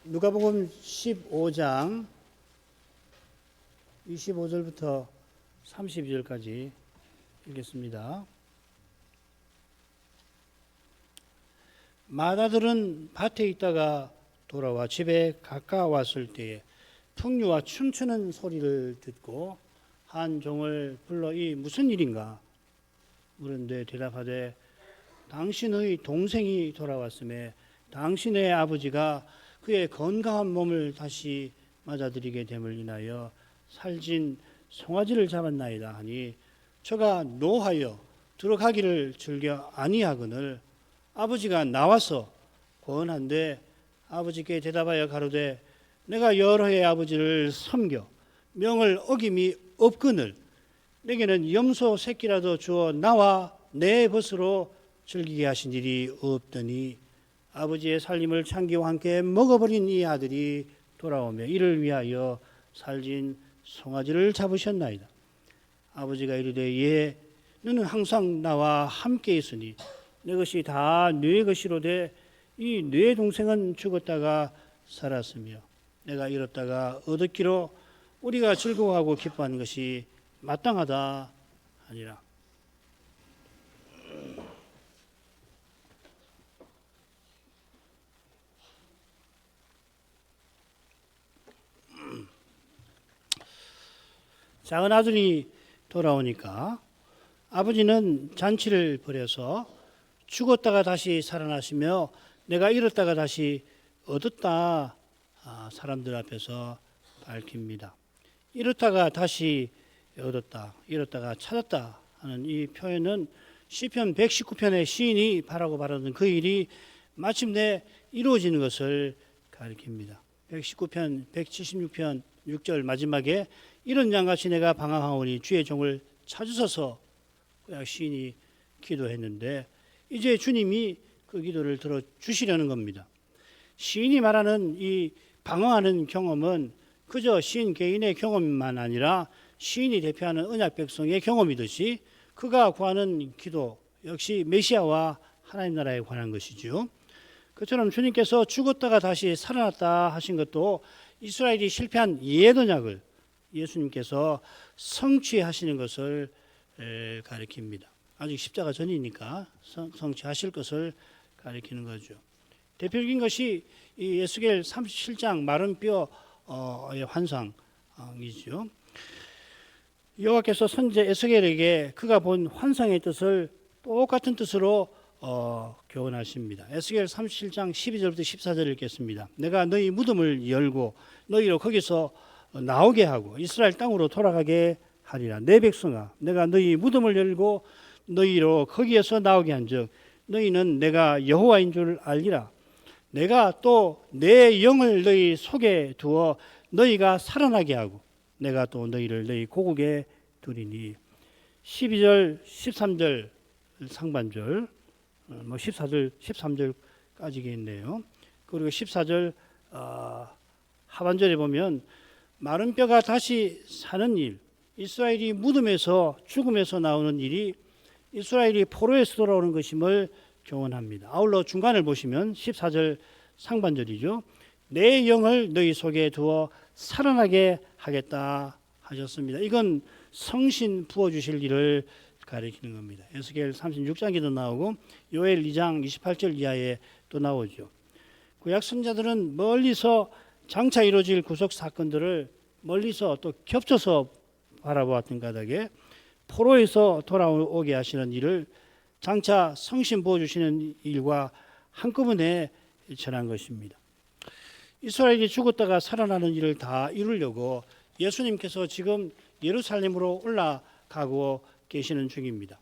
누가복음 15장 25절부터 32절까지 읽겠습니다. 마다들은 밭에 있다가 돌아와 집에 가까웠을 때에 풍류와 춤추는 소리를 듣고 한 종을 불러 이 무슨 일인가 물은데 대답하되 당신의 동생이 돌아왔음에 당신의 아버지가 그의 건강한 몸을 다시 맞아들이게 됨을 인하여 살진 송아지를 잡았나이다 하니 저가 노하여 들어가기를 즐겨 아니하거늘 아버지가 나와서 권한데 아버지께 대답하여 가로되 내가 여러 해 아버지를 섬겨 명을 어김이 없거늘 내게는 염소 새끼라도 주어 나와 내 벗으로 즐기게 하신 일이 없더니 아버지의 살림을 창기와 함께 먹어버린 이 아들이 돌아오며 이를 위하여 살진 송아지를 잡으셨나이다. 아버지가 이르되 예 너는 항상 나와 함께 있으니 내 것이 다 네 것이로되 이 네 동생은 죽었다가 살았으며 내가 잃었다가 얻었기로 우리가 즐거워하고 기뻐하는 것이 마땅하다 하니라. 작은 아들이 돌아오니까 아버지는 잔치를 벌여서 죽었다가 다시 살아나시며 내가 잃었다가 다시 얻었다 사람들 앞에서 밝힙니다. 잃었다가 다시 얻었다, 잃었다가 찾았다 하는 이 표현은 시편 119편의 시인이 바라고 바라는 그 일이 마침내 이루어지는 것을 가리킵니다. 119편, 176편 6절 마지막에 이런 양같이 내가 방황하오니 주의 종을 찾으소서 시인이 기도했는데 이제 주님이 그 기도를 들어주시려는 겁니다. 시인이 말하는 이 방황하는 경험은 그저 시인 개인의 경험만 아니라 시인이 대표하는 언약 백성의 경험이듯이 그가 구하는 기도 역시 메시아와 하나님 나라에 관한 것이죠. 그처럼 주님께서 죽었다가 다시 살아났다 하신 것도 이스라엘이 실패한 옛 언약을 예수님께서 성취하시는 것을 가리킵니다. 아직 십자가 전이니까 성취하실 것을 가리키는 거죠. 대표적인 것이 이 에스겔 37장 마른 뼈의 환상이죠. 여호와께서 선지자 에스겔에게 그가 본 환상의 뜻을 똑같은 뜻으로 교훈하십니다. 에스겔 37장 12절부터 14절 읽겠습니다. 내가 너희 무덤을 열고 너희로 거기서 나오게 하고 이스라엘 땅으로 돌아가게 하리라. 내 백성아 내가 너희 무덤을 열고 너희로 거기에서 나오게 한즉 너희는 내가 여호와인 줄 알리라. 내가 또 내 영을 너희 속에 두어 너희가 살아나게 하고 내가 또 너희를 너희 고국에 두리니. 12절 13절 상반절 14절 13절까지 있네요. 그리고 14절 하반절에 보면 마른 뼈가 다시 사는 일, 이스라엘이 무덤에서 죽음에서 나오는 일이 이스라엘이 포로에서 돌아오는 것임을 교훈합니다. 아울러 중간을 보시면 14절 상반절이죠. 내 영을 너희 속에 두어 살아나게 하겠다 하셨습니다. 이건 성신 부어주실 일을 가리키는 겁니다. 에스겔 36장에도 나오고 요엘 2장 28절 이하에 또 나오죠. 구약 선자들은 멀리서 장차 이루어질 구속 사건들을 멀리서 또 겹쳐서 바라보았던 까닭에 포로에서 돌아오게 하시는 일을 장차 성신 부어주시는 일과 한꺼번에 전한 것입니다. 이스라엘이 죽었다가 살아나는 일을 다 이루려고 예수님께서 지금 예루살렘으로 올라가고 계시는 중입니다.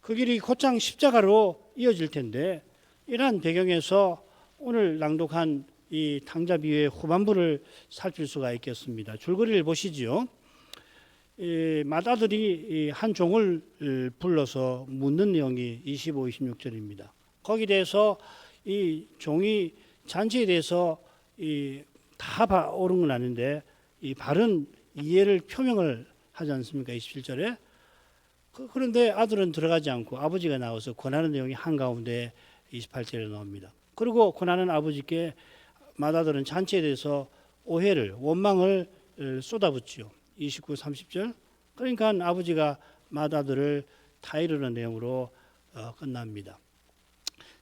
그 길이 곧장 십자가로 이어질 텐데 이러한 배경에서 오늘 낭독한 이 탕자 비유의 후반부를 살필 수가 있겠습니다. 줄거리를 보시지요. 맏아들이 한 종을 불러서 묻는 내용이 25, 26절입니다. 거기에 대해서 이 종이 잔치에 대해서 다 옳은 건 아닌데 이 바른 이해를 표명을 하지 않습니까? 27절에. 그런데 아들은 들어가지 않고 아버지가 나와서 권하는 내용이 한가운데 28절에 나옵니다. 그리고 권하는 아버지께 맏아들은 잔치에 대해서 오해를 원망을 쏟아붓지요. 29, 30절. 그러니까 아버지가 맏아들을 타이르는 내용으로 끝납니다.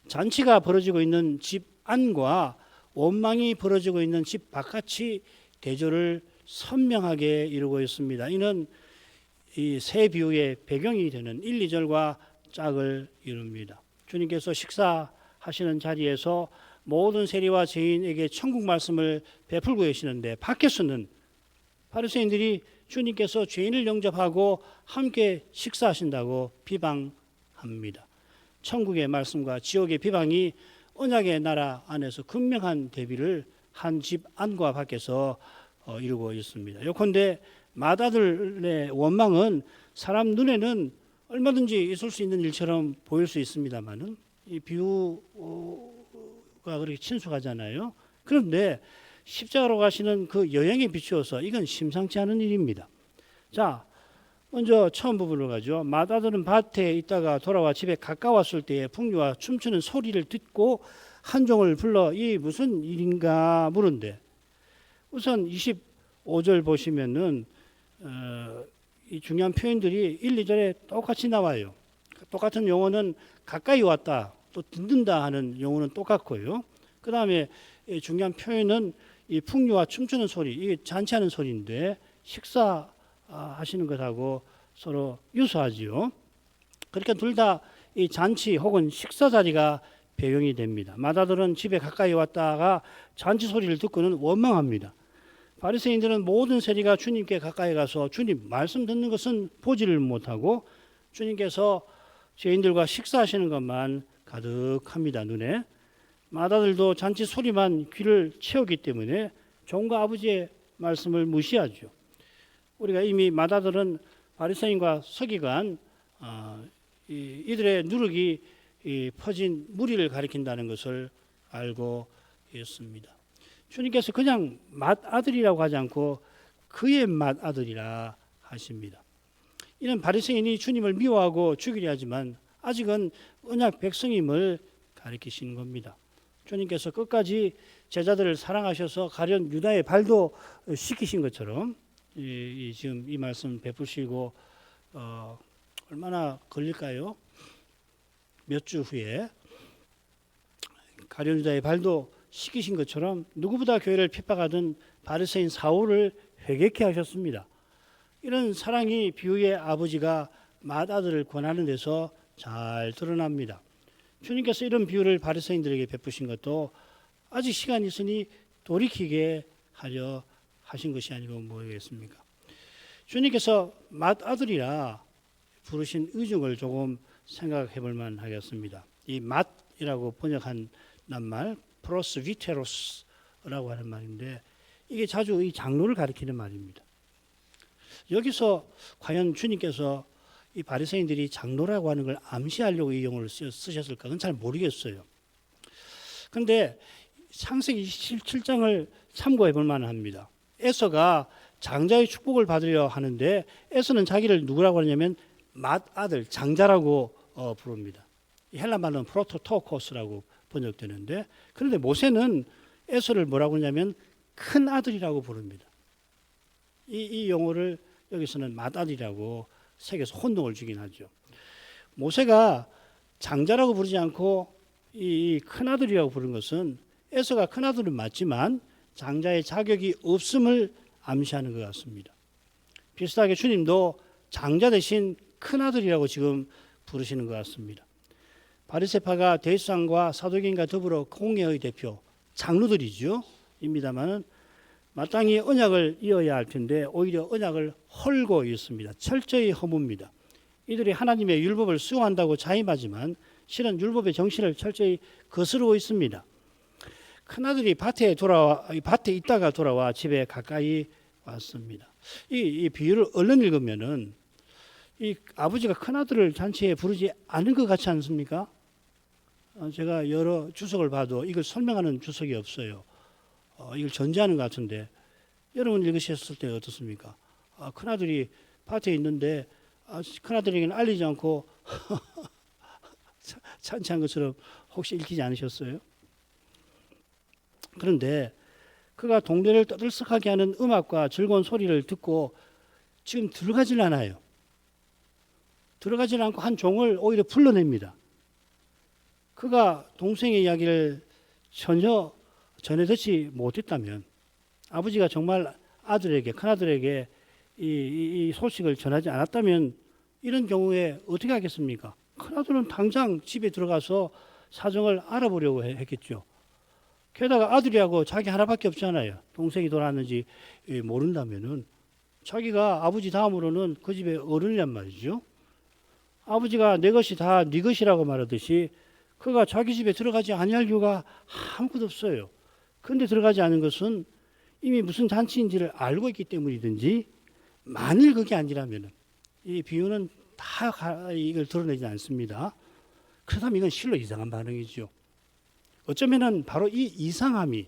잔치가 벌어지고 있는 집 안과 원망이 벌어지고 있는 집 바깥이 대조를 선명하게 이루고 있습니다. 이는 이 세 비유의 배경이 되는 1, 2절과 짝을 이룹니다. 주님께서 식사하시는 자리에서 모든 세리와 죄인에게 천국 말씀을 베풀고 계시는데 밖에서는 바리새인들이 주님께서 죄인을 영접하고 함께 식사하신다고 비방합니다. 천국의 말씀과 지옥의 비방이 언약의 나라 안에서 극명한 대비를 한 집 안과 밖에서 이루고 있습니다. 요컨대 맏아들의 원망은 사람 눈에는 얼마든지 있을 수 있는 일처럼 보일 수 있습니다만은 이 비유가 그렇게 친숙하잖아요. 그런데 십자가로 가시는 그 여행에 비추어서 이건 심상치 않은 일입니다. 자, 먼저 처음 부분으로 가죠. 맏아들은 밭에 있다가 돌아와 집에 가까웠을 때에 풍류와 춤추는 소리를 듣고 한 종을 불러 이 무슨 일인가 물은데, 우선 25절 보시면은 이 중요한 표현들이 1, 2절에 똑같이 나와요. 똑같은 용어는 가까이 왔다, 또 듣는다 하는 용어는 똑같고요. 그 다음에 중요한 표현은 이 풍류와 춤추는 소리, 이게 잔치하는 소리인데 식사하시는 것하고 서로 유사하지요. 그러니까 둘 다 이 잔치 혹은 식사 자리가 배경이 됩니다. 맏아들은 집에 가까이 왔다가 잔치 소리를 듣고는 원망합니다. 바리새인들은 모든 세리가 주님께 가까이 가서 주님 말씀 듣는 것은 보지를 못하고 주님께서 죄인들과 식사하시는 것만 가득합니다. 눈에. 맏아들도 잔치 소리만 귀를 채우기 때문에 종과 아버지의 말씀을 무시하죠. 우리가 이미 맏아들은 바리새인과 서기관 이들의 누룩이 퍼진 무리를 가리킨다는 것을 알고 있습니다. 주님께서 그냥 맏아들이라고 하지 않고 그의 맏아들이라 하십니다. 이는 바리새인이 주님을 미워하고 죽이려 하지만 아직은 언약 백성임을 가리키시는 겁니다. 주님께서 끝까지 제자들을 사랑하셔서 가련 유다의 발도 씻기신 것처럼 지금 이 말씀 베푸시고 얼마나 걸릴까요? 몇 주 후에 가련 유다의 발도 씻기신 것처럼 누구보다 교회를 핍박하던 바리새인 사울을 회개케 하셨습니다. 이런 사랑이 비유의 아버지가 맏아들을 권하는 데서 잘 드러납니다. 주님께서 이런 비유를 바리새인들에게 베푸신 것도 아직 시간이 있으니 돌이키게 하려 하신 것이 아니고 뭐겠습니까? 주님께서 맏아들이라 부르신 의중을 조금 생각해 볼 만하겠습니다. 이 맏이라고 번역한 낱말 프로스 비테로스라고 하는 말인데 이게 자주 이 장로를 가리키는 말입니다. 여기서 과연 주님께서 이 바리새인들이 장로라고 하는 걸 암시하려고 이 용어를 쓰셨을까? 그건 잘 모르겠어요. 그런데 창세기 27장을 참고해 볼 만합니다. 에서가 장자의 축복을 받으려 하는데 에서는 자기를 누구라고 하냐면 맏아들, 장자라고 부릅니다. 헬라 말은 프로토토코스라고 번역되는데, 그런데 모세는 에서를 뭐라고 하냐면 큰 아들이라고 부릅니다. 이 용어를 여기서는 맏아들이라고 색에서 혼동을 주긴 하죠. 모세가 장자라고 부르지 않고 이 큰아들이라고 부른 것은 에서가 큰아들은 맞지만 장자의 자격이 없음을 암시하는 것 같습니다. 비슷하게 주님도 장자 대신 큰아들이라고 지금 부르시는 것 같습니다. 바리새파가 대수상과 사도계인과 더불어 공회의 대표 장로들이죠. 입니다만은 마땅히 언약을 이어야 할 텐데 오히려 언약을 헐고 있습니다. 철저히 허무입니다. 이들이 하나님의 율법을 수용한다고 자임하지만 실은 율법의 정신을 철저히 거스르고 있습니다. 큰아들이 밭에 있다가 돌아와 집에 가까이 왔습니다. 이 비유를 얼른 읽으면은 이 아버지가 큰아들을 잔치에 부르지 않은 것 같지 않습니까? 제가 여러 주석을 봐도 이걸 설명하는 주석이 없어요. 이걸 전제하는 것 같은데 여러분 읽으셨을 때 어떻습니까? 큰아들이 밭에 있는데 큰아들에게는 알리지 않고 잔치한 것처럼 혹시 읽히지 않으셨어요? 그런데 그가 동네를 떠들썩하게 하는 음악과 즐거운 소리를 듣고 지금 들어가질 않아요. 들어가질 않고 한 종을 오히려 불러냅니다. 그가 동생의 이야기를 전혀 전해 듣지 못했다면, 아버지가 정말 아들에게, 큰아들에게 이 소식을 전하지 않았다면 이런 경우에 어떻게 하겠습니까? 큰아들은 당장 집에 들어가서 사정을 알아보려고 했겠죠. 게다가 아들이하고 자기 하나밖에 없잖아요. 동생이 돌아왔는지 모른다면은 자기가 아버지 다음으로는 그 집의 어른이란 말이죠. 아버지가 내 것이 다 네 것이라고 말하듯이 그가 자기 집에 들어가지 아니할 이유가 아무것도 없어요. 그런데 들어가지 않은 것은 이미 무슨 잔치인지를 알고 있기 때문이든지, 만일 그게 아니라면 이 비유는 다 이걸 드러내지 않습니다. 그렇다면 이건 실로 이상한 반응이죠. 어쩌면은 바로 이 이상함이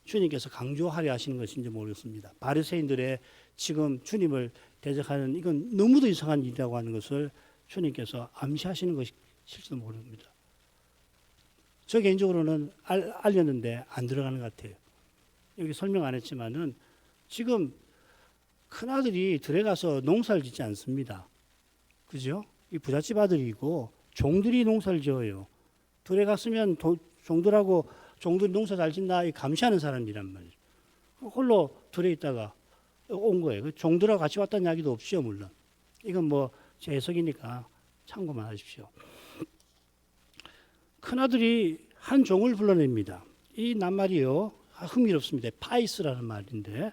주님께서 강조하려 하시는 것인지 모르겠습니다. 바리새인들의 지금 주님을 대적하는 이건 너무도 이상한 일이라고 하는 것을 주님께서 암시하시는 것일지도 모릅니다. 저 개인적으로는 알렸는데 안 들어가는 것 같아요. 여기 설명 안 했지만은 지금 큰아들이 들에 가서 농사를 짓지 않습니다. 그죠? 이 부잣집 아들이고 종들이 농사를 지어요. 들에 갔으면 종들이 농사 잘 짓나 감시하는 사람이란 말이죠. 홀로 들에 있다가 온 거예요. 종들하고 같이 왔다는 이야기도 없죠, 물론. 이건 뭐 제 해석이니까 참고만 하십시오. 큰아들이 한 종을 불러냅니다. 이 낱말이요, 흥미롭습니다. 파이스라는 말인데,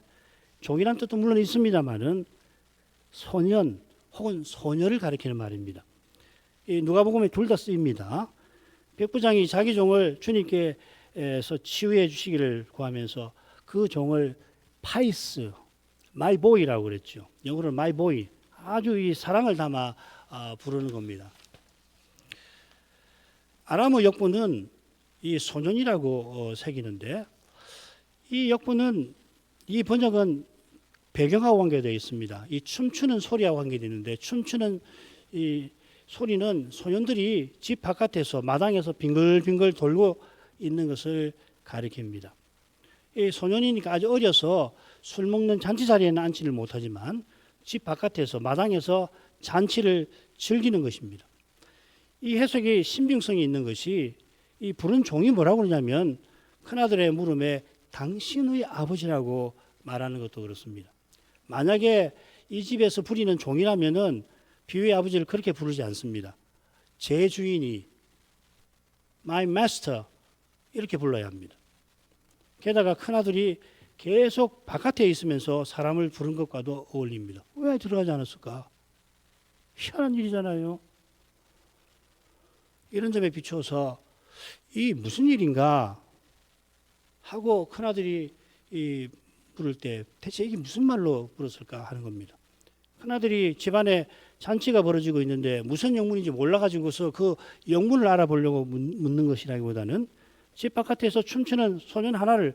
종이란 뜻도 물론 있습니다만은 소년 혹은 소녀를 가리키는 말입니다. 이 누가복음에 둘 다 쓰입니다. 백부장이 자기 종을 주님께서 치유해 주시기를 구하면서 그 종을 파이스, 마이 보이라고 그랬죠. 영어로 마이 보이, 아주 이 사랑을 담아 부르는 겁니다. 아람어 역부는 이 소년이라고 새기는데, 이 역부는, 이 번역은 배경하고 관계되어 있습니다. 이 춤추는 소리하고 관계되는데, 춤추는 이 소리는 소년들이 집 바깥에서 마당에서 빙글빙글 돌고 있는 것을 가리킵니다. 이 소년이니까 아주 어려서 술 먹는 잔치 자리에는 앉지를 못하지만 집 바깥에서 마당에서 잔치를 즐기는 것입니다. 이 해석이 신빙성이 있는 것이, 이 부른 종이 뭐라고 그러냐면 큰아들의 물음에 당신의 아버지라고 말하는 것도 그렇습니다. 만약에 이 집에서 부리는 종이라면은 비유의 아버지를 그렇게 부르지 않습니다. 제 주인이, my master, 이렇게 불러야 합니다. 게다가 큰아들이 계속 바깥에 있으면서 사람을 부른 것과도 어울립니다. 왜 들어가지 않았을까? 희한한 일이잖아요. 이런 점에 비추어서 이 무슨 일인가 하고 큰아들이 부를 때 대체 이게 무슨 말로 불었을까 하는 겁니다. 큰아들이 집안에 잔치가 벌어지고 있는데 무슨 영문인지 몰라가지고서 그 영문을 알아보려고 묻는 것이라기보다는 집 바깥에서 춤추는 소년 하나를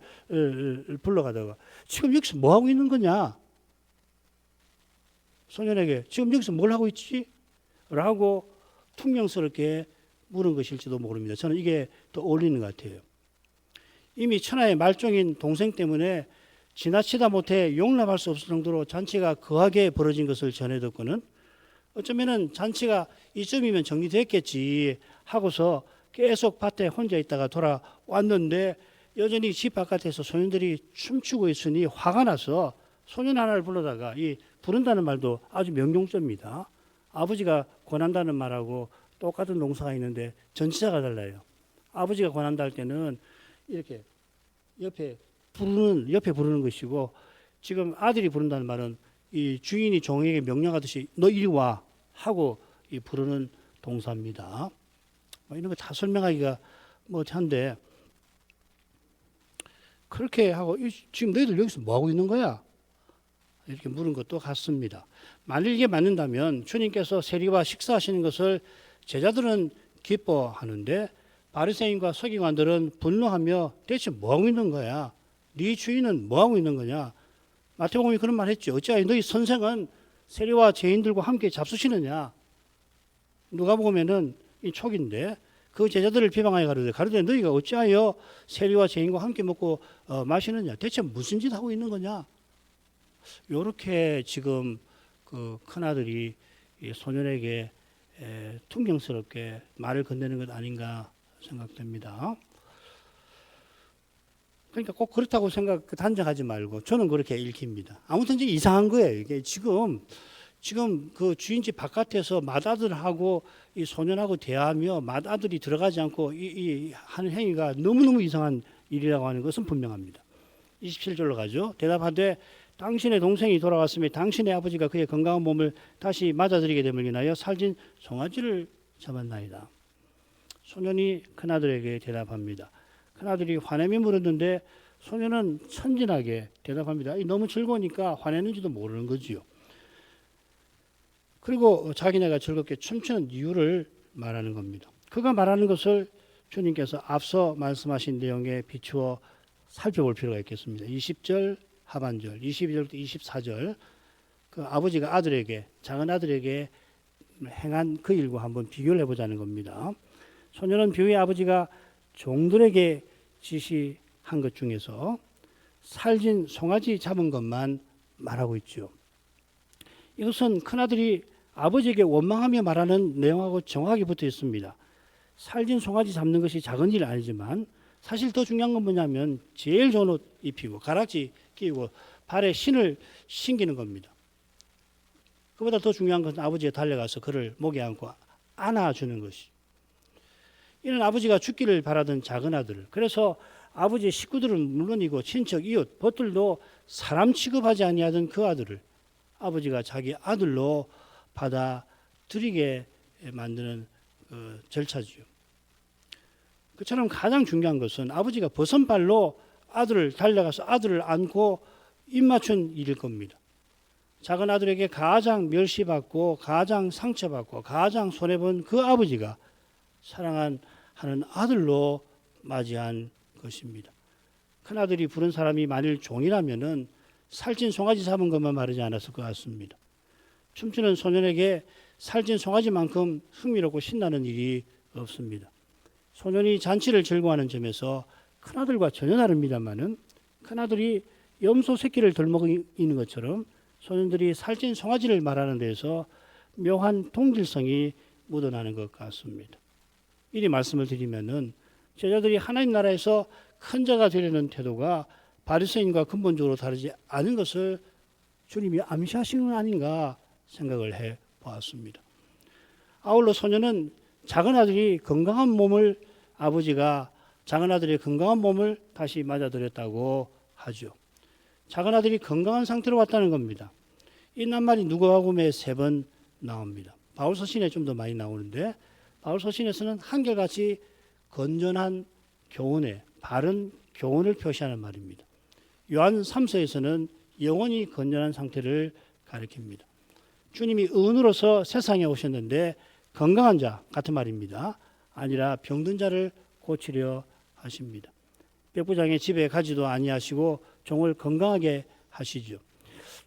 불러가다가 지금 여기서 뭐 하고 있는 거냐? 소년에게 지금 여기서 뭘 하고 있지? 라고 퉁명스럽게 물은 것일지도 모릅니다. 저는 이게 더 어울리는 것 같아요. 이미 천하의 말종인 동생 때문에 지나치다 못해 용납할 수 없을 정도로 잔치가 거하게 벌어진 것을 전해 듣고는 어쩌면은 잔치가 이쯤이면 정리됐겠지 하고서 계속 밭에 혼자 있다가 돌아왔는데 여전히 집 바깥에서 소년들이 춤추고 있으니 화가 나서 소년 하나를 불러다가, 이 부른다는 말도 아주 명용조입니다. 아버지가 권한다는 말하고 똑같은 동사가 있는데 전치사가 달라요. 아버지가 권한다 할 때는 이렇게 옆에 부르는 것이고, 지금 아들이 부른다는 말은 이 주인이 종에게 명령하듯이 너 이리 와 하고 이 부르는 동사입니다. 이런 거 다 설명하기가 한데, 그렇게 하고 지금 너희들 여기서 뭐 하고 있는 거야? 이렇게 물은 것도 같습니다. 만일 이게 맞는다면 주님께서 세리와 식사하시는 것을 제자들은 기뻐하는데 바리새인과 서기관들은 분노하며 대체 뭐 하고 있는 거야? 네 주인은 뭐 하고 있는 거냐? 마태복음이 그런 말 했죠. 어찌하여 너희 선생은 세리와 죄인들과 함께 잡수시느냐? 누가복음에는 이 촉인데 그 제자들을 비방하여 가르되 너희가 어찌하여 세리와 죄인과 함께 먹고 마시느냐? 대체 무슨 짓 하고 있는 거냐? 요렇게 지금 그 큰아들이 이 소년에게 tun경스럽게 말을 건네는 것 아닌가 생각됩니다. 그러니까 꼭 그렇다고 단정하지 말고 저는 그렇게 읽힙니다. 아무튼 이제 이상한 거예요. 이게 지금 그 주인집 바깥에서 맏아들하고 이 소년하고 대하며 맏아들이 들어가지 않고 이 하는 행위가 너무너무 이상한 일이라고 하는 것은 분명합니다. 27절로 가죠. 대답하되 당신의 동생이 돌아왔으며 당신의 아버지가 그의 건강한 몸을 다시 맞아들이게 됨을 인하여 살진 송아지를 잡았나이다. 소년이 큰아들에게 대답합니다. 큰아들이 화내며 물었는데 소년은 천진하게 대답합니다. 너무 즐거우니까 화내는지도 모르는 거지요. 그리고 자기네가 즐겁게 춤추는 이유를 말하는 겁니다. 그가 말하는 것을 주님께서 앞서 말씀하신 내용에 비추어 살펴볼 필요가 있겠습니다. 20절 하반절, 22절부터 24절 그 아버지가 아들에게 작은 아들에게 행한 그 일과 한번 비교를 해보자는 겁니다. 소년은 비유의 아버지가 종들에게 지시한 것 중에서 살진 송아지 잡은 것만 말하고 있죠. 이것은 큰아들이 아버지에게 원망하며 말하는 내용하고 정확하게 붙어 있습니다. 살진 송아지 잡는 것이 작은 일은 아니지만 사실 더 중요한 건 뭐냐면 제일 좋은 옷 입히고 가락지 끼고 발에 신을 신기는 겁니다. 그보다 더 중요한 것은 아버지가 달려가서 그를 목에 안고 안아주는 것이. 이는 아버지가 죽기를 바라던 작은 아들을, 그래서 아버지의 식구들은 물론이고 친척, 이웃, 벗들도 사람 취급하지 아니하던 그 아들을 아버지가 자기 아들로 받아들이게 만드는 절차지요. 그처럼 가장 중요한 것은 아버지가 버선발로 아들을 달려가서 아들을 안고 입맞춘 일일 겁니다. 작은 아들에게 가장 멸시받고 가장 상처받고 가장 손해본 그 아버지가 사랑하는 아들로 맞이한 것입니다. 큰아들이 부른 사람이 만일 종이라면은 살찐 송아지 잡은 것만 마르지 않았을 것 같습니다. 춤추는 소년에게 살찐 송아지만큼 흥미롭고 신나는 일이 없습니다. 소년이 잔치를 즐거워하는 점에서 큰아들과 전혀 다릅니다만은 큰아들이 염소 새끼를 덜먹이는 것처럼 소년들이 살찐 송아지를 말하는 데서 묘한 동질성이 묻어나는 것 같습니다. 이리 말씀을 드리면은 제자들이 하나님 나라에서 큰 자가 되려는 태도가 바리새인과 근본적으로 다르지 않은 것을 주님이 암시하시는 건 아닌가 생각을 해 보았습니다. 아울러 소년은 작은 아들이 건강한 몸을 아버지가 작은 아들의 건강한 몸을 다시 맞아들였다고 하죠. 작은 아들이 건강한 상태로 왔다는 겁니다. 이 낱말이 누가복음에 3번 나옵니다. 바울서신에 좀 더 많이 나오는데 바울서신에서는 한결같이 건전한 교훈에 바른 교훈을 표시하는 말입니다. 요한 3서에서는 영원히 건전한 상태를 가리킵니다. 주님이 의인으로서 세상에 오셨는데 건강한 자 같은 말입니다. 아니라 병든 자를 고치려 하십니다. 백부장의 집에 가지도 아니하시고 종을 건강하게 하시죠.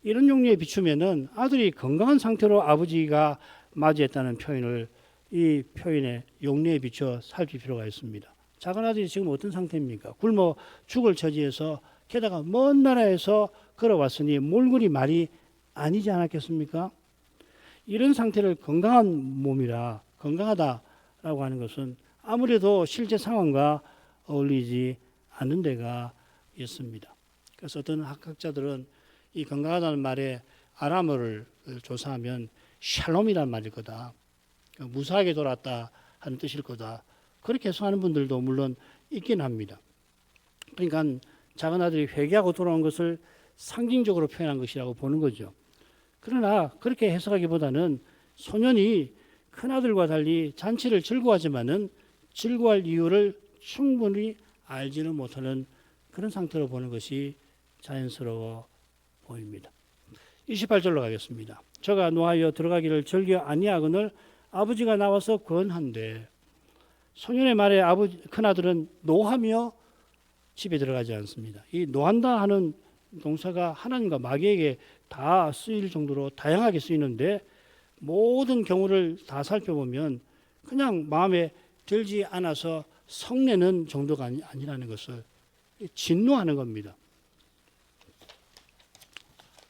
이런 용리에 비추면은 아들이 건강한 상태로 아버지가 맞이했다는 표현을 이 표현의 용리에 비춰 살필 필요가 있습니다. 작은 아들이 지금 어떤 상태입니까? 굶어 죽을 처지에서 게다가 먼 나라에서 걸어왔으니 몰골이 말이 아니지 않았겠습니까? 이런 상태를 건강한 몸이라 건강하다라고 하는 것은 아무래도 실제 상황과 어울리지 않는 데가 있습니다. 그래서 어떤 학자들은 이 건강하다는 말에 아람어를 조사하면 샬롬이란 말일 거다. 무사하게 돌아왔다 하는 뜻일 거다. 그렇게 해석하는 분들도 물론 있긴 합니다. 그러니까 작은 아들이 회개하고 돌아온 것을 상징적으로 표현한 것이라고 보는 거죠. 그러나 그렇게 해석하기보다는 소년이 큰아들과 달리 잔치를 즐거워하지만은 즐거워할 이유를 충분히 알지는 못하는 그런 상태로 보는 것이 자연스러워 보입니다. 28절로 가겠습니다. 저가 노하여 들어가기를 즐겨 아니하거늘 아버지가 나와서 권한대. 소년의 말에 큰아들은 노하며 집에 들어가지 않습니다. 이 노한다 하는 동사가 하나님과 마귀에게 다 쓰일 정도로 다양하게 쓰이는데 모든 경우를 다 살펴보면 그냥 마음에 들지 않아서 성내는 정도가 아니라는 것을 진노하는 겁니다.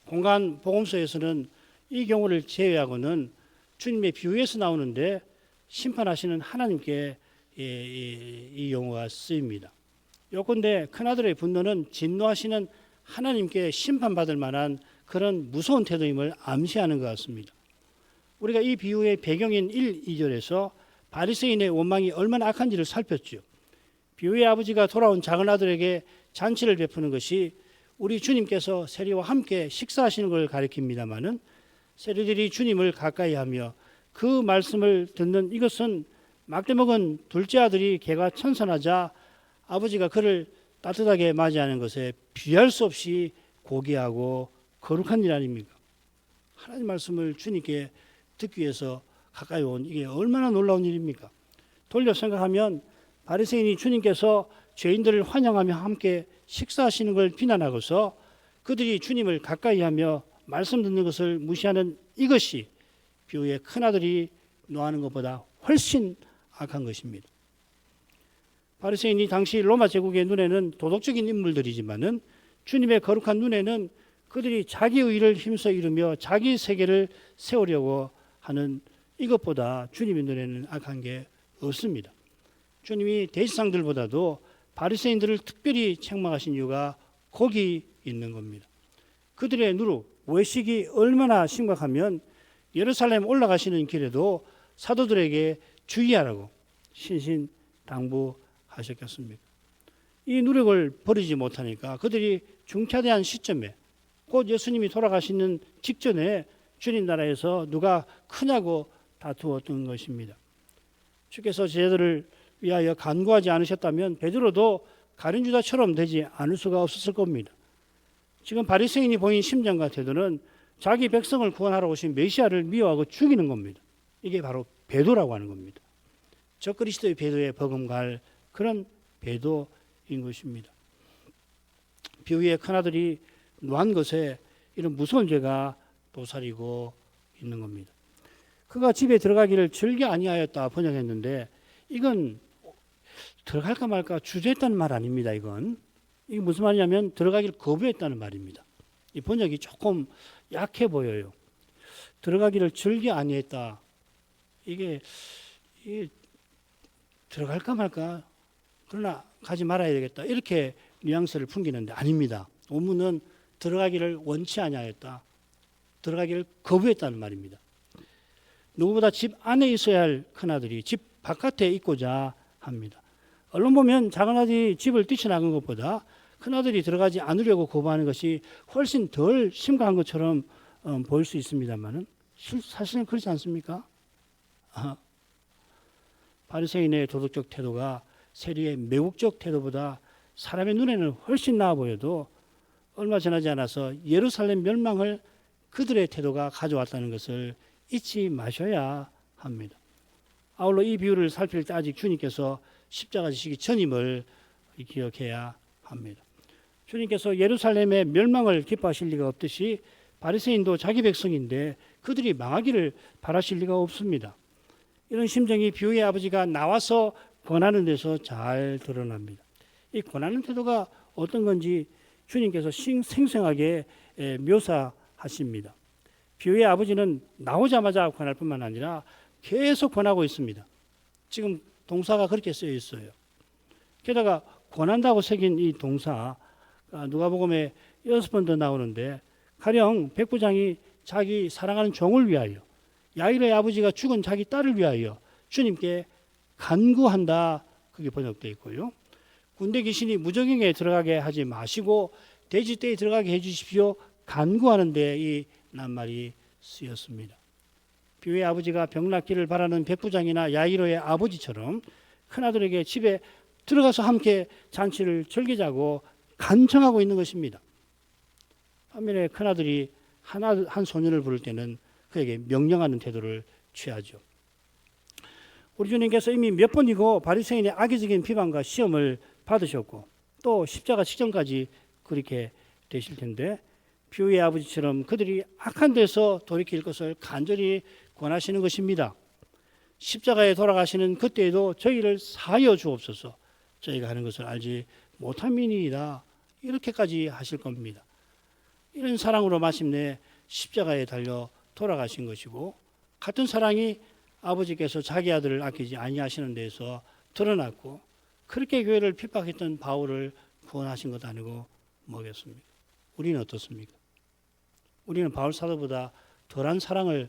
공간 복음서에서는 이 경우를 제외하고는 주님의 비유에서 나오는데 심판하시는 하나님께 이 용어가 쓰입니다. 요컨대 큰아들의 분노는 진노하시는 하나님께 심판받을 만한 그런 무서운 태도임을 암시하는 것 같습니다. 우리가 이 비유의 배경인 1, 2절에서 바리새인의 원망이 얼마나 악한지를 살폈죠. 비유의 아버지가 돌아온 작은 아들에게 잔치를 베푸는 것이 우리 주님께서 세리와 함께 식사하시는 걸 가리킵니다마는 세리들이 주님을 가까이하며 그 말씀을 듣는 이것은 막대 먹은 둘째 아들이 개가 천선하자 아버지가 그를 따뜻하게 맞이하는 것에 비할 수 없이 고귀하고 거룩한 일 아닙니까? 하나님 말씀을 주님께 듣기 위해서 가까이 온 이게 얼마나 놀라운 일입니까? 돌려 생각하면 바리새인이 주님께서 죄인들을 환영하며 함께 식사하시는 걸 비난하고서 그들이 주님을 가까이하며 말씀 듣는 것을 무시하는 이것이 비유의 큰아들이 노하는 것보다 훨씬 악한 것입니다. 바리새인이 당시 로마 제국의 눈에는 도덕적인 인물들이지만은 주님의 거룩한 눈에는 그들이 자기 의를 힘써 이루며 자기 세계를 세우려고 하는 이것보다 주님의 눈에는 악한 게 없습니다. 주님이 대지상들보다도 바리새인들을 특별히 책망하신 이유가 거기 있는 겁니다. 그들의 누룩, 외식이 얼마나 심각하면 예루살렘 올라가시는 길에도 사도들에게 주의하라고 신신당부하셨겠습니까? 이 누룩을 버리지 못하니까 그들이 중차대한 시점에 곧 예수님이 돌아가시는 직전에 주님 나라에서 누가 크냐고 다투었던 것입니다. 주께서 제자들을 위하여 간구하지 않으셨다면 베드로도 가룟 유다처럼 되지 않을 수가 없었을 겁니다. 지금 바리새인이 보인 심정과 태도는 자기 백성을 구원하러 오신 메시아를 미워하고 죽이는 겁니다. 이게 바로 배도라고 하는 겁니다. 적그리스도의 배도에 버금갈 그런 배도인 것입니다. 비유의 큰아들이 노한 것에 이런 무서운 죄가 도사리고 있는 겁니다. 그가 집에 들어가기를 즐겨 아니하였다 번역했는데 이건 들어갈까 말까 주저했다는 말 아닙니다. 이게 무슨 말이냐면 들어가기를 거부했다는 말입니다. 이 번역이 조금 약해 보여요. 들어가기를 즐겨 아니했다. 이게 들어갈까 말까 그러나 가지 말아야 되겠다. 이렇게 뉘앙스를 풍기는데 아닙니다. 원문은 들어가기를 원치 아니하였다. 들어가기를 거부했다는 말입니다. 누구보다 집 안에 있어야 할 큰아들이 집 바깥에 있고자 합니다. 언론 보면 작은 아들이 집을 뛰쳐나간 것보다 큰아들이 들어가지 않으려고 거부하는 것이 훨씬 덜 심각한 것처럼 보일 수 있습니다만 사실은 그렇지 않습니까? 바리새인의 도덕적 태도가 세리의 매국적 태도보다 사람의 눈에는 훨씬 나아 보여도 얼마 지나지 않아서 예루살렘 멸망을 그들의 태도가 가져왔다는 것을 잊지 마셔야 합니다. 아울러 이 비유를 살필 때 아직 주님께서 십자가 지시기 전임을 기억해야 합니다. 주님께서 예루살렘의 멸망을 기뻐하실 리가 없듯이 바리새인도 자기 백성인데 그들이 망하기를 바라실 리가 없습니다. 이런 심정이 비유의 아버지가 나와서 권하는 데서 잘 드러납니다. 이 권하는 태도가 어떤 건지 주님께서 생생하게 묘사하십니다. 비유의 아버지는 나오자마자 권할 뿐만 아니라 계속 권하고 있습니다. 지금 동사가 그렇게 쓰여 있어요. 게다가 권한다고 새긴 이 동사 누가복음에 6번 더 나오는데 가령 백부장이 자기 사랑하는 종을 위하여 야이로의 아버지가 죽은 자기 딸을 위하여 주님께 간구한다. 그게 번역되어 있고요. 군대 귀신이 무적행에 들어가게 하지 마시고 돼지떼에 들어가게 해주십시오. 간구하는 데 이 낱말이 쓰였습니다. 비유의 아버지가 병낫기를 바라는 백부장이나 야이로의 아버지처럼 큰아들에게 집에 들어가서 함께 잔치를 즐기자고 간청하고 있는 것입니다. 반면에 큰아들이 한 소년을 부를 때는 그에게 명령하는 태도를 취하죠. 우리 주님께서 이미 몇 번이고 바리새인의 악의적인 비방과 시험을 받으셨고 또 십자가 직전까지 그렇게 되실 텐데 비유의 아버지처럼 그들이 악한 데서 돌이킬 것을 간절히 권하시는 것입니다. 십자가에 돌아가시는 그때에도 저희를 사하여 주옵소서. 저희가 하는 것을 알지 못함이니이다. 이렇게까지 하실 겁니다. 이런 사랑으로 마침내 십자가에 달려 돌아가신 것이고, 같은 사랑이 아버지께서 자기 아들을 아끼지 아니하시는 데에서 드러났고, 그렇게 교회를 핍박했던 바울을 구원하신 것 아니고 뭐겠습니까? 우리는 어떻습니까? 우리는 바울 사도보다 덜한 사랑을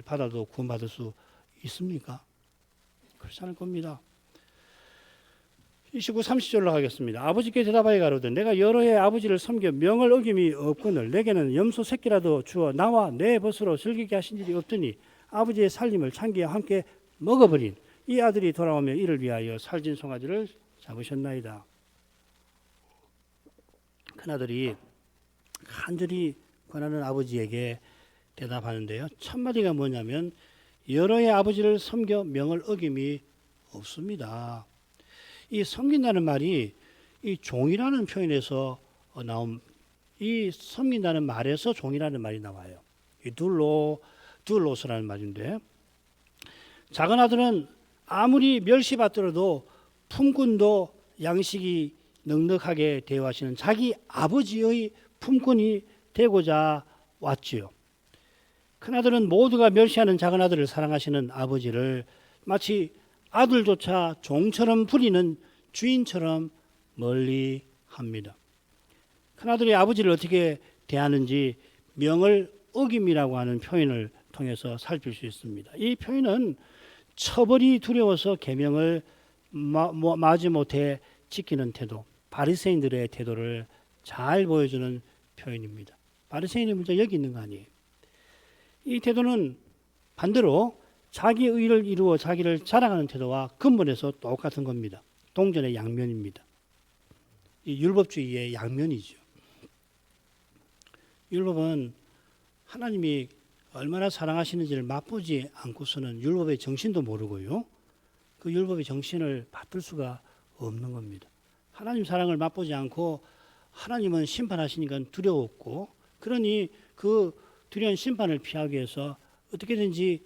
받아도 구원받을 수 있습니까? 그렇지 않을 겁니다. 29, 30절로 가겠습니다. 아버지께 대답하여 가로되 내가 여러 해 아버지를 섬겨 명을 어김이 없거늘 내게는 염소 새끼라도 주어 나와 내 벗으로 즐기게 하신 일이 없더니 아버지의 살림을 창기와 함께 먹어버린 이 아들이 돌아오며 이를 위하여 살진 송아지를 잡으셨나이다. 큰아들이 간절히 권하는 아버지에게 대답하는데요. 첫 마디가 뭐냐면 여러 해 아버지를 섬겨 명을 어김이 없습니다. 이 섬긴다는 말이 이 종이라는 표현에서 나온, 이 섬긴다는 말에서 종이라는 말이 나와요. 이 둘로스라는 말인데, 작은 아들은 아무리 멸시받더라도 품꾼도 양식이 넉넉하게 대우하시는 자기 아버지의 품꾼이 되고자 왔지요. 큰아들은 모두가 멸시하는 작은 아들을 사랑하시는 아버지를 마치 아들조차 종처럼 부리는 주인처럼 멀리 합니다. 큰아들이 아버지를 어떻게 대하는지 명을 어김이라고 하는 표현을 통해서 살필 수 있습니다. 이 표현은 처벌이 두려워서 계명을 마지못해 지키는 태도, 바리새인들의 태도를 잘 보여주는 표현입니다. 바리새인의 문제 여기 있는 거 아니에요. 이 태도는 반대로 자기 의를 이루어 자기를 자랑하는 태도와 근본에서 똑같은 겁니다. 동전의 양면입니다. 이 율법주의의 양면이죠. 율법은 하나님이 얼마나 사랑하시는지를 맛보지 않고서는 율법의 정신도 모르고요. 그 율법의 정신을 받들 수가 없는 겁니다. 하나님 사랑을 맛보지 않고 하나님은 심판하시니까 두려웠고, 그러니 그 두려운 심판을 피하기 위해서 어떻게든지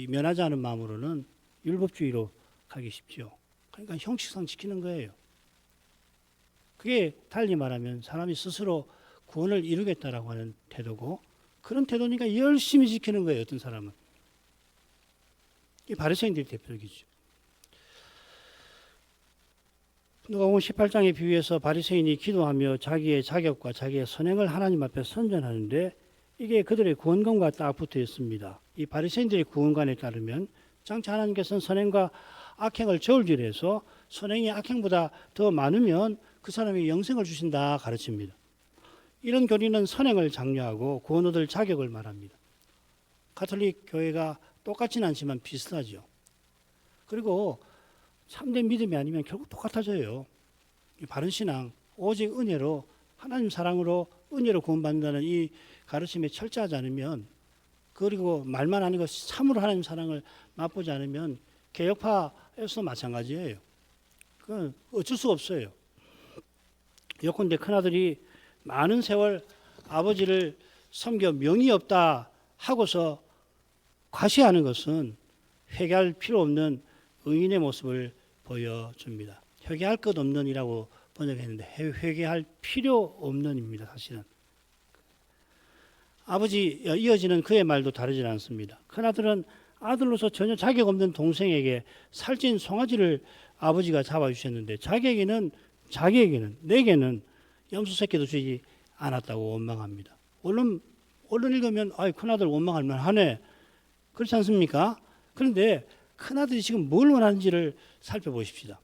면하지 않은 마음으로는 율법주의로 가기 쉽죠. 그러니까 형식상 지키는 거예요. 그게 달리 말하면 사람이 스스로 구원을 이루겠다라고 하는 태도고, 그런 태도니까 열심히 지키는 거예요. 어떤 사람은. 이 바리새인들이 대표적이죠. 누가복음 18장에 비유해서 바리새인이 기도하며 자기의 자격과 자기의 선행을 하나님 앞에 선전하는데, 이게 그들의 구원관과 딱 붙어 있습니다. 이 바리새인들의 구원관에 따르면 장차 하나님께서는 선행과 악행을 저울질해서 선행이 악행보다 더 많으면 그 사람이 영생을 주신다 가르칩니다. 이런 교리는 선행을 장려하고 구원 얻을 자격을 말합니다. 가톨릭 교회가 똑같지는 않지만 비슷하죠. 그리고 참된 믿음이 아니면 결국 똑같아져요. 바른 신앙, 오직 은혜로, 하나님 사랑으로 은혜로 구원받는다는 이 가르침에 철저하지 않으면, 그리고 말만 아니고 참으로 하나님 사랑을 맛보지 않으면 개혁파에서도 마찬가지예요. 그건 어쩔 수 없어요. 예컨대 큰아들이 많은 세월 아버지를 섬겨 명이 없다 하고서 과시하는 것은 회개할 필요 없는 의인의 모습을 보여줍니다. 회개할 것 없는이라고 번역했는데 회개할 필요 없는입니다. 사실은. 아버지 이어지는 그의 말도 다르지 않습니다. 큰아들은 아들로서 전혀 자격 없는 동생에게 살찐 송아지를 아버지가 잡아주셨는데 자기에게는 내게는 염소 새끼도 주지 않았다고 원망합니다. 얼른 읽으면 큰아들 원망할 만하네. 그렇지 않습니까? 그런데 큰아들이 지금 뭘 원하는지를 살펴보십시다.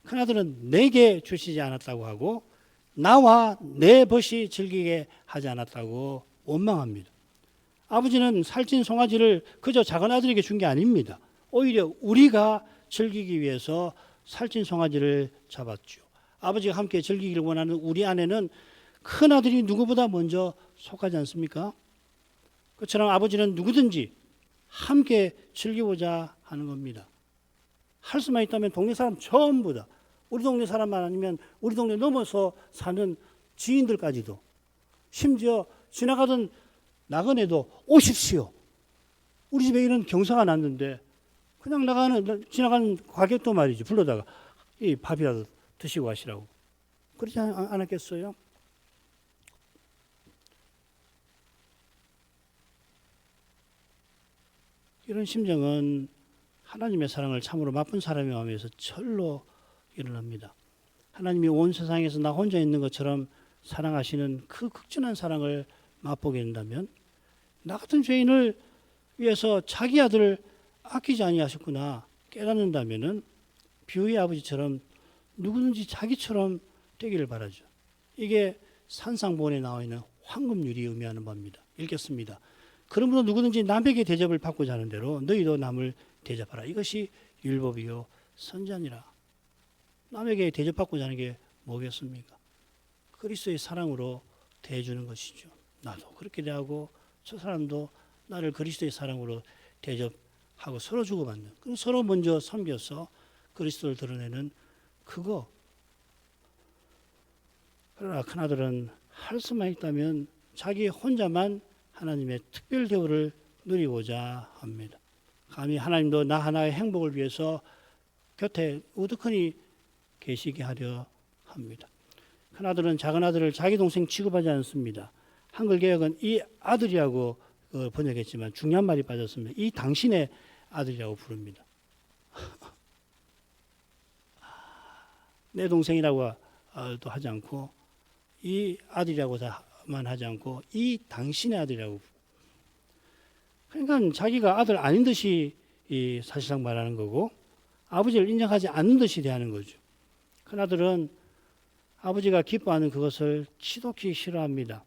큰아들은 내게 주시지 않았다고 하고 나와 내 벗이 즐기게 하지 않았다고 원망합니다. 아버지는 살찐 송아지를 그저 작은 아들에게 준 게 아닙니다. 오히려 우리가 즐기기 위해서 살찐 송아지를 잡았죠. 아버지가 함께 즐기기를 원하는 우리 안에는 큰아들이 누구보다 먼저 속하지 않습니까? 그처럼 아버지는 누구든지 함께 즐기고자 하는 겁니다. 할 수만 있다면 동네 사람 전부 다, 우리 동네 사람만 아니면 우리 동네 넘어서 사는 지인들까지도, 심지어 지나가던 나그네도 오십시오. 우리 집에 이런 경사가 났는데 그냥 지나가는 과객도 말이지 불러다가 이 밥이라도 드시고 가시라고. 그렇지 않았겠어요? 이런 심정은 하나님의 사랑을 참으로 맛본 사람의 마음에서 절로 일어납니다. 하나님이 온 세상에서 나 혼자 있는 것처럼 사랑하시는 그 극진한 사랑을 맛보게 된다면 나 같은 죄인을 위해서 자기 아들을 아끼지 아니하셨구나 깨닫는다면은 비유의 아버지처럼 누구든지 자기처럼 되기를 바라죠. 이게 산상보원에 나와 있는 황금률이 의미하는 바입니다. 읽겠습니다. 그러므로 누구든지 남에게 대접을 받고자 하는 대로 너희도 남을 대접하라. 이것이 율법이요 선지자니라. 남에게 대접받고자 하는 게 뭐겠습니까? 그리스도의 사랑으로 대해주는 것이죠. 나도 그렇게 대하고 저 사람도 나를 그리스도의 사랑으로 대접하고 서로 주고받는, 서로 먼저 섬겨서 그리스도를 드러내는 그거. 그러나 큰아들은 할 수만 있다면 자기 혼자만 하나님의 특별 대우를 누리고자 합니다. 감히 하나님도 나 하나의 행복을 위해서 곁에 우두커니 계시게 하려 합니다. 큰아들은 작은아들을 자기 동생 취급하지 않습니다. 한글 개혁은 이 아들이라고 번역했지만 중요한 말이 빠졌습니다. 이 당신의 아들이라고 부릅니다. 내 동생이라고도 하지 않고 이 아들이라고만 하지 않고 이 당신의 아들이라고. 그러니까 자기가 아들 아닌 듯이 사실상 말하는 거고 아버지를 인정하지 않는 듯이 대하는 거죠. 큰아들은 아버지가 기뻐하는 그것을 지독히 싫어합니다.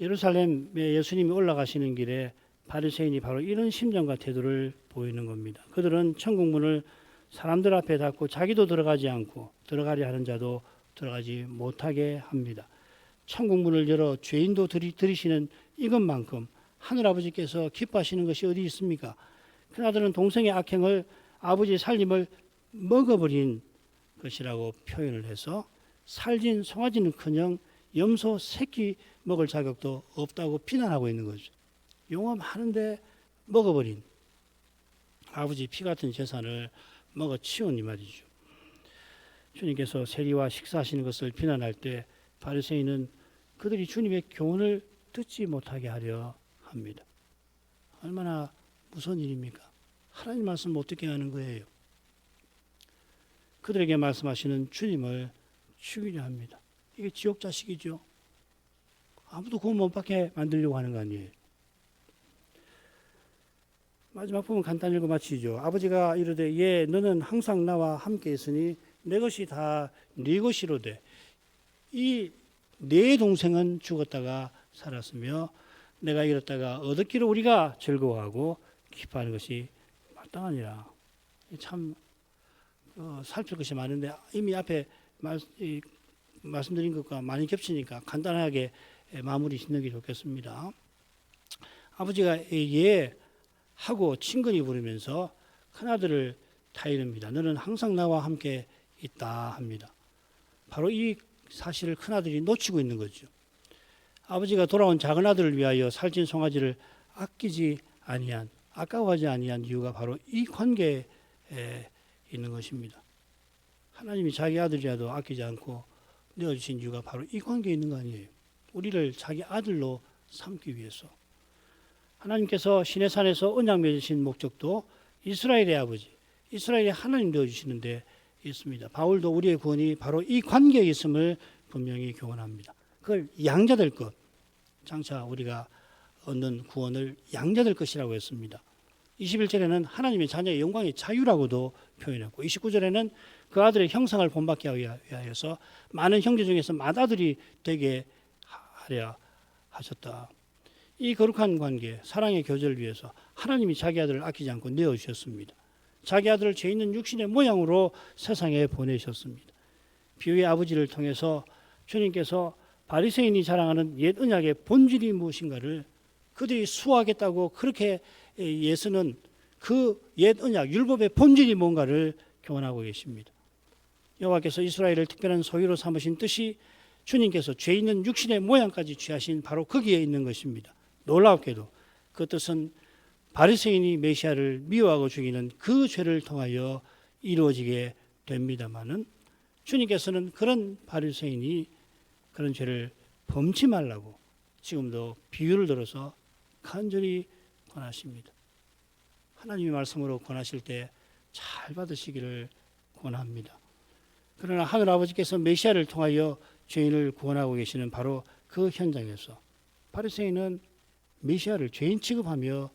예루살렘에 예수님이 올라가시는 길에 바리새인이 바로 이런 심정과 태도를 보이는 겁니다. 그들은 천국문을 사람들 앞에 닫고 자기도 들어가지 않고 들어가려 하는 자도 들어가지 못하게 합니다. 천국문을 열어 죄인도 들이시는 이것만큼 하늘아버지께서 기뻐하시는 것이 어디 있습니까? 큰아들은 동생의 악행을 아버지의 살림을 먹어버린 것이라고 표현을 해서 살진 송아지는커녕 염소 새끼 먹을 자격도 없다고 비난하고 있는 거죠. 용어 많은데 먹어버린 아버지 피 같은 재산을 먹어치운 이 말이죠. 주님께서 세리와 식사하시는 것을 비난할 때 바리새인은 그들이 주님의 교훈을 듣지 못하게 하려 합니다. 얼마나 무서운 일입니까? 하나님 말씀 못 듣게 하는 거예요. 그들에게 말씀하시는 주님을 죽이려 합니다. 이게 지옥 자식이죠. 아무도 구원 못 받게 만들려고 하는 거 아니에요. 마지막 부분 간단히 읽어 마치죠. 아버지가 이르되 예 너는 항상 나와 함께 있으니 내 것이 다 네 것이로되 이 네 동생은 죽었다가 살았으며 내가 잃었다가 얻었기로 우리가 즐거워하고 기뻐하는 것이 마땅하니라. 참 살필 것이 많은데 이미 앞에 말씀드린 것과 많이 겹치니까 간단하게 마무리 짓는 게 좋겠습니다. 아버지가 예 하고 친근히 부르면서 큰아들을 타이릅니다. 너는 항상 나와 함께 있다 합니다. 바로 이 사실을 큰아들이 놓치고 있는 거죠. 아버지가 돌아온 작은아들을 위하여 살찐 송아지를 아까워하지 아니한 이유가 바로 이 관계에 있는 것입니다. 하나님이 자기 아들이라도 아끼지 않고 내어주신 이유가 바로 이 관계에 있는 거 아니에요. 우리를 자기 아들로 삼기 위해서. 하나님께서 시내산에서 언약 맺으신 목적도 이스라엘의 아버지, 이스라엘의 하나님 되어주시는데 있습니다. 바울도 우리의 구원이 바로 이 관계에 있음을 분명히 교훈합니다. 그걸 양자될 것, 장차 우리가 얻는 구원을 양자될 것이라고 했습니다. 21절에는 하나님의 자녀의 영광의 자유라고도 표현했고 29절에는 그 아들의 형상을 본받게 위하여서 많은 형제 중에서 맏아들이 되게 하려 하셨다. 이 거룩한 관계, 사랑의 교제를 위해서 하나님이 자기 아들을 아끼지 않고 내어주셨습니다. 자기 아들을 죄 있는 육신의 모양으로 세상에 보내셨습니다. 비유의 아버지를 통해서 주님께서 바리새인이 자랑하는 옛 언약의 본질이 무엇인가를 그들이 수호하겠다고 그렇게 예수는 그 옛 언약, 율법의 본질이 뭔가를 교훈하고 계십니다. 여호와께서 이스라엘을 특별한 소유로 삼으신 뜻이 주님께서 죄 있는 육신의 모양까지 취하신 바로 거기에 있는 것입니다. 놀랍게도 그 뜻은 바리새인이 메시아를 미워하고 죽이는 그 죄를 통하여 이루어지게 됩니다마는 주님께서는 그런 바리새인이 그런 죄를 범치 말라고 지금도 비유를 들어서 간절히 권하십니다. 하나님의 말씀으로 권하실 때 잘 받으시기를 권합니다. 그러나 하늘 아버지께서 메시아를 통하여 죄인을 구원하고 계시는 바로 그 현장에서 바리새인은 메시아를 죄인 취급하며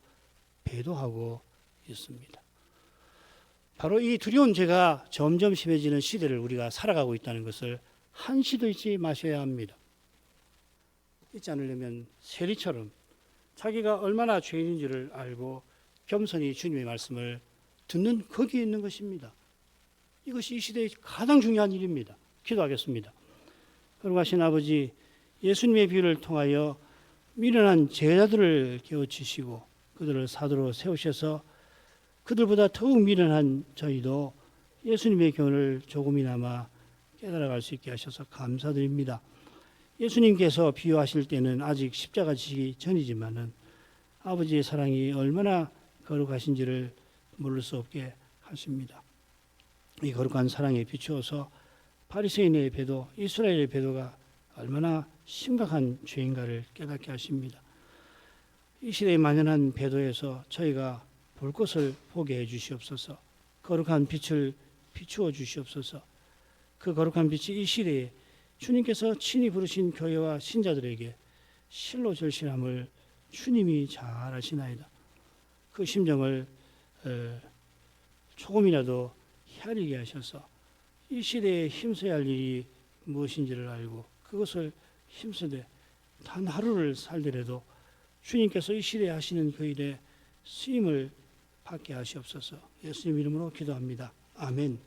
배도하고 있습니다. 바로 이 두려운 죄가 점점 심해지는 시대를 우리가 살아가고 있다는 것을 한시도 잊지 마셔야 합니다. 잊지 않으려면 세리처럼 자기가 얼마나 죄인인지를 알고 겸손히 주님의 말씀을 듣는 거기에 있는 것입니다. 이것이 이 시대의 가장 중요한 일입니다. 기도하겠습니다. 거룩하신 아버지, 예수님의 비유를 통하여 미련한 제자들을 깨우치시고 그들을 사도로 세우셔서 그들보다 더욱 미련한 저희도 예수님의 교훈을 조금이나마 깨달아갈 수 있게 하셔서 감사드립니다. 예수님께서 비유하실 때는 아직 십자가 지기 전이지만은 아버지의 사랑이 얼마나 거룩하신지를 모를 수 없게 하십니다. 이 거룩한 사랑에 비추어서 바리새인의 배도, 이스라엘의 배도가 얼마나 심각한 죄인가를 깨닫게 하십니다. 이 시대의 만연한 배도에서 저희가 볼 것을 보게 해 주시옵소서. 거룩한 빛을 비추어 주시옵소서. 그 거룩한 빛이 이 시대에 주님께서 친히 부르신 교회와 신자들에게 실로 절실함을 주님이 잘 아시나이다. 그 심정을 조금이라도 헤아리게 하셔서 이 시대에 힘써야 할 일이 무엇인지를 알고 그것을 힘쓰되 단 하루를 살더라도 주님께서 이 시대에 하시는 그 일에 쓰임을 받게 하시옵소서. 예수님 이름으로 기도합니다. 아멘.